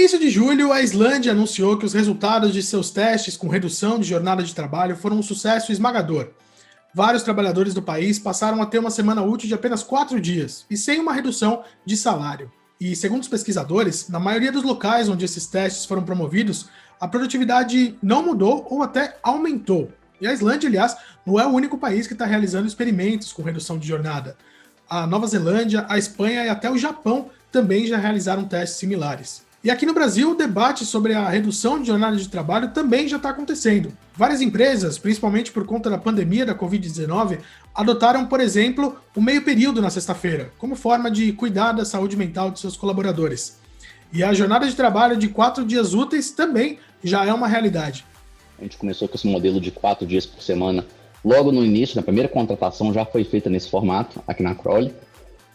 início de julho, a Islândia anunciou que os resultados de seus testes com redução de jornada de trabalho foram um sucesso esmagador. Vários trabalhadores do país passaram a ter uma semana útil de apenas 4 dias e sem uma redução de salário. E, segundo os pesquisadores, na maioria dos locais onde esses testes foram promovidos, a produtividade não mudou ou até aumentou. E a Islândia, aliás, não é o único país que está realizando experimentos com redução de jornada. A Nova Zelândia, a Espanha e até o Japão também já realizaram testes similares. E aqui no Brasil, o debate sobre a redução de jornada de trabalho também já está acontecendo. Várias empresas, principalmente por conta da pandemia da Covid-19, adotaram, por exemplo, o meio período na sexta-feira, como forma de cuidar da saúde mental de seus colaboradores. E a jornada de trabalho de 4 dias úteis também já é uma realidade. A gente começou com esse modelo de 4 dias por semana. Logo no início, na primeira contratação, já foi feita nesse formato, aqui na Crowley.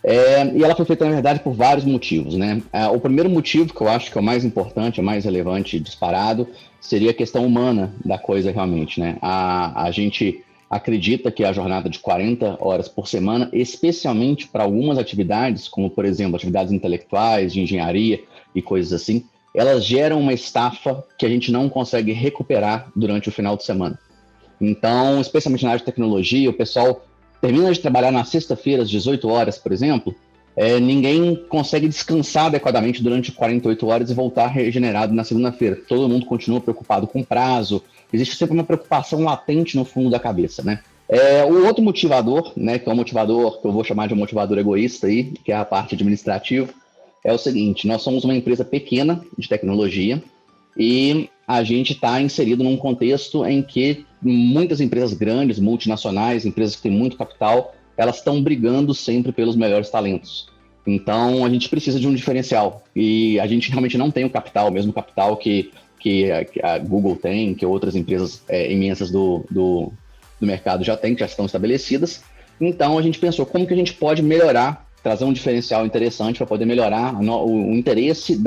E ela foi feita, na verdade, por vários motivos, né? O primeiro motivo, que eu acho que é o mais importante, o mais relevante, disparado, seria a questão humana da coisa realmente, né? A gente acredita que a jornada de 40 horas por semana, especialmente para algumas atividades, como, por exemplo, atividades intelectuais, de engenharia e coisas assim, elas geram uma estafa que a gente não consegue recuperar durante o final de semana. Então, especialmente na área de tecnologia, o pessoal termina de trabalhar na sexta-feira, às 18 horas, por exemplo, ninguém consegue descansar adequadamente durante 48 horas e voltar regenerado na segunda-feira. Todo mundo continua preocupado com prazo, existe sempre uma preocupação latente no fundo da cabeça, né? O outro motivador, né, que é um motivador que eu vou chamar de um motivador egoísta aí, que é a parte administrativa, é o seguinte: nós somos uma empresa pequena de tecnologia e a gente está inserido num contexto em que muitas empresas grandes, multinacionais, empresas que têm muito capital, elas estão brigando sempre pelos melhores talentos. Então, a gente precisa de um diferencial. E a gente realmente não tem o capital, o mesmo capital que a Google tem, que outras empresas imensas do mercado já têm, que já estão estabelecidas. Então, a gente pensou como que a gente pode melhorar, trazer um diferencial interessante para poder melhorar o interesse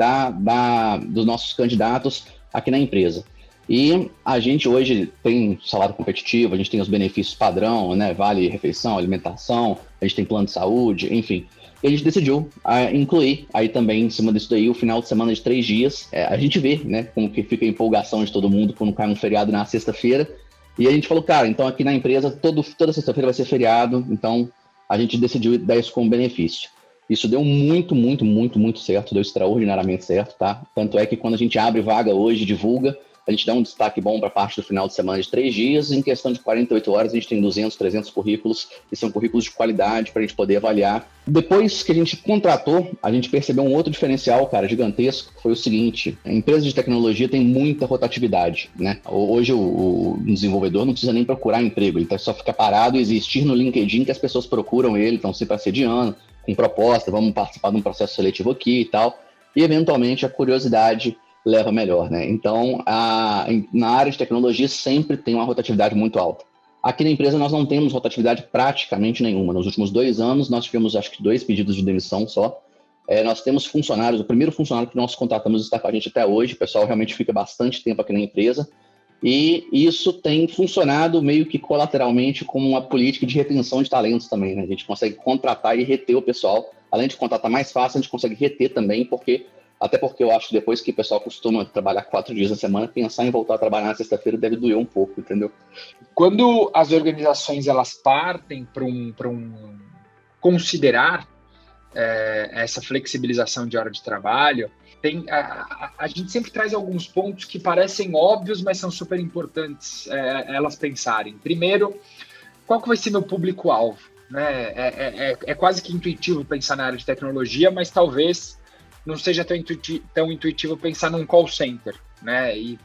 dos nossos candidatos aqui na empresa. E a gente hoje tem salário competitivo, a gente tem os benefícios padrão, né? Vale refeição, alimentação, a gente tem plano de saúde, enfim. E a gente decidiu incluir aí também, em cima disso daí, o final de semana de 3 dias. A gente vê, né, como que fica a empolgação de todo mundo quando cai um feriado na sexta-feira. E a gente falou, cara, então aqui na empresa toda sexta-feira vai ser feriado, então a gente decidiu dar isso como benefício. Isso deu muito, muito, muito, muito certo, deu extraordinariamente certo, tá? Tanto é que quando a gente abre vaga hoje, divulga, a gente dá um destaque bom para a parte do final de semana de 3 dias, em questão de 48 horas a gente tem 200, 300 currículos, e são currículos de qualidade para a gente poder avaliar. Depois que a gente contratou, a gente percebeu um outro diferencial, cara, gigantesco, que foi o seguinte: a empresa de tecnologia tem muita rotatividade, né? Hoje o desenvolvedor não precisa nem procurar emprego, ele só fica parado e existir no LinkedIn que as pessoas procuram ele, estão sempre assediando, com proposta, vamos participar de um processo seletivo aqui e tal, e eventualmente a curiosidade leva melhor, né? Então, na área de tecnologia sempre tem uma rotatividade muito alta. Aqui na empresa nós não temos rotatividade praticamente nenhuma. Nos últimos 2 anos nós tivemos acho que 2 pedidos de demissão só. Nós temos funcionários, o primeiro funcionário que nós contratamos está com a gente até hoje, o pessoal realmente fica bastante tempo aqui na empresa, e isso tem funcionado meio que colateralmente como uma política de retenção de talentos também, né? A gente consegue contratar e reter o pessoal, além de contratar mais fácil, a gente consegue reter também, até porque eu acho que depois que o pessoal costuma trabalhar 4 dias na semana, pensar em voltar a trabalhar na sexta-feira deve doer um pouco, entendeu? Quando as organizações elas partem para considerar essa flexibilização de hora de trabalho, a gente sempre traz alguns pontos que parecem óbvios, mas são super importantes elas pensarem. Primeiro, qual que vai ser meu público-alvo? Né? É quase que intuitivo pensar na área de tecnologia, mas talvez não seja tão intuitivo pensar num call center, né? E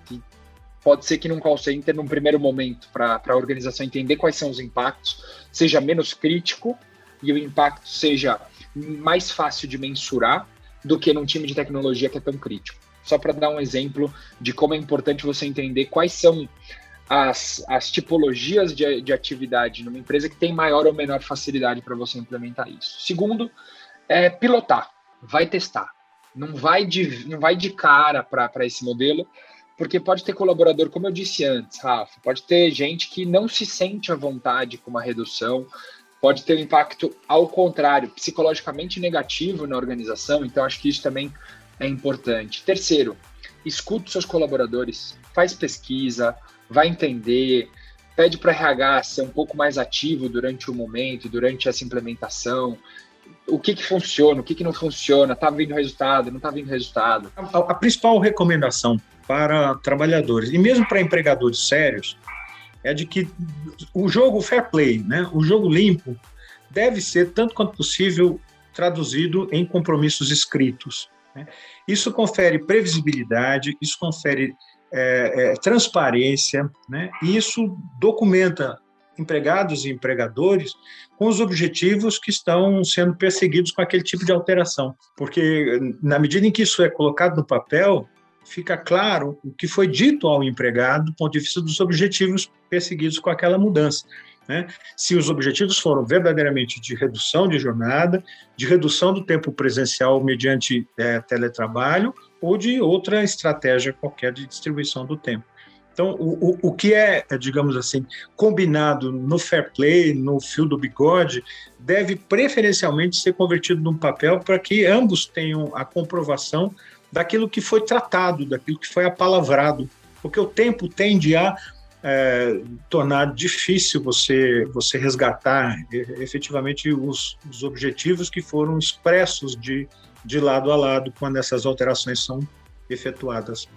pode ser que num call center, num primeiro momento, para a organização entender quais são os impactos, seja menos crítico e o impacto seja mais fácil de mensurar do que num time de tecnologia que é tão crítico. Só para dar um exemplo de como é importante você entender quais são as tipologias de atividade numa empresa que tem maior ou menor facilidade para você implementar isso. Segundo, pilotar, vai testar. Não vai de cara para esse modelo, porque pode ter colaborador, como eu disse antes, Rafa, pode ter gente que não se sente à vontade com uma redução, pode ter um impacto, ao contrário, psicologicamente negativo na organização. Então, acho que isso também é importante. Terceiro, escute seus colaboradores, faz pesquisa, vai entender, pede para RH ser um pouco mais ativo durante o momento, durante essa implementação. O que funciona, o que não funciona, está vindo resultado, não está vindo resultado. A principal recomendação para trabalhadores, e mesmo para empregadores sérios, é de que o jogo fair play, né, o jogo limpo, deve ser, tanto quanto possível, traduzido em compromissos escritos, né? Isso confere previsibilidade, isso confere transparência, né? E isso documenta empregados e empregadores com os objetivos que estão sendo perseguidos com aquele tipo de alteração. Porque, na medida em que isso é colocado no papel, fica claro o que foi dito ao empregado do ponto de vista dos objetivos perseguidos com aquela mudança, né? Se os objetivos foram verdadeiramente de redução de jornada, de redução do tempo presencial mediante teletrabalho ou de outra estratégia qualquer de distribuição do tempo. Então, o que é, digamos assim, combinado no fair play, no fio do bigode, deve preferencialmente ser convertido num papel para que ambos tenham a comprovação daquilo que foi tratado, daquilo que foi apalavrado, porque o tempo tende a tornar difícil você resgatar efetivamente os objetivos que foram expressos de lado a lado quando essas alterações são efetuadas.